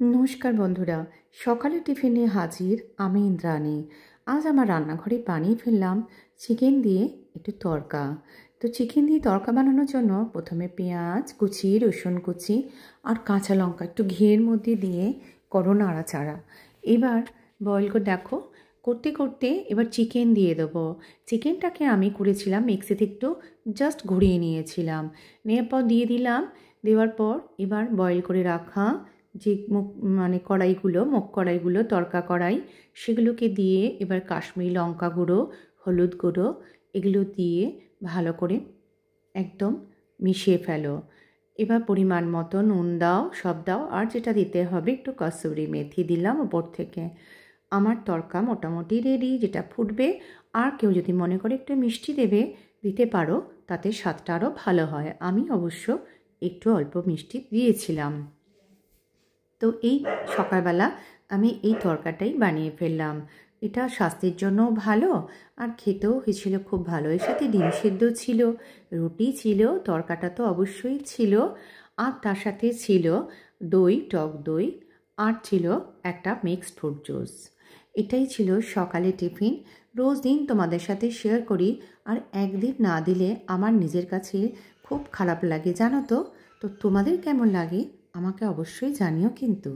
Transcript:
নমস্কার বন্ধুরা, সকালে টিফিনে হাজির আমি ইন্দ্রাণী। আজ আমার রান্নাঘরে বানিয়ে ফেললাম চিকেন দিয়ে একটু তড়কা। তো চিকেন দিয়ে তড়কা বানানোর জন্য প্রথমে পেঁয়াজ কুচি, রসুন কুচি আর কাঁচা লঙ্কা একটু ঘিয়ের মধ্যে দিয়ে করো নাড়াচাড়া। এবার বয়েল করে দেখো করতে করতে এবার চিকেন দিয়ে দেবো। চিকেনটাকে আমি করেছিলাম মিক্সিতে একটু জাস্ট ঘুরিয়ে নিয়েছিলাম, নেওয়ার পর দিয়ে দিলাম। দেওয়ার পর এবার বয়েল করে রাখা যে মুখ কড়াইগুলো তড়কা কড়াই, সেগুলোকে দিয়ে এবার কাশ্মীরি লঙ্কা গুঁড়ো, হলুদ গুঁড়ো এগুলো দিয়ে ভালো করে একদম মিশিয়ে ফেলো। এবার পরিমাণ মতো নুন দাও, সব দাও, আর যেটা দিতে হবে একটু কসুরি মেথি দিলাম ওপর থেকে। আমার তড়কা মোটামুটি রেডি, যেটা ফুটবে। আর কেউ যদি মনে করে একটু মিষ্টি দিতে পারো, তাতে স্বাদটা আরও ভালো হয়। আমি অবশ্য একটু অল্প মিষ্টি দিয়েছিলাম। তো এই সকালবেলা আমি এই তড়কাটাই বানিয়ে ফেললাম। এটা স্বাস্থ্যের জন্যও ভালো আর খেতেও হয়েছিল খুব ভালো। এর সাথে ডিম সেদ্ধ ছিল, রুটি ছিল, তড়কাটা তো অবশ্যই ছিল, আর তার সাথে ছিল দই, টক দই, আর ছিল একটা মিক্সড ফ্রুট জুস। এটাই ছিল সকালে টিফিন। রোজ দিন তোমাদের সাথে শেয়ার করি, আর একদিন না দিলে আমার নিজের কাছে খুব খারাপ লাগে, জানো তো। তো তোমাদের কেমন লাগে আমাকে অবশ্যই জানিও কিন্তু।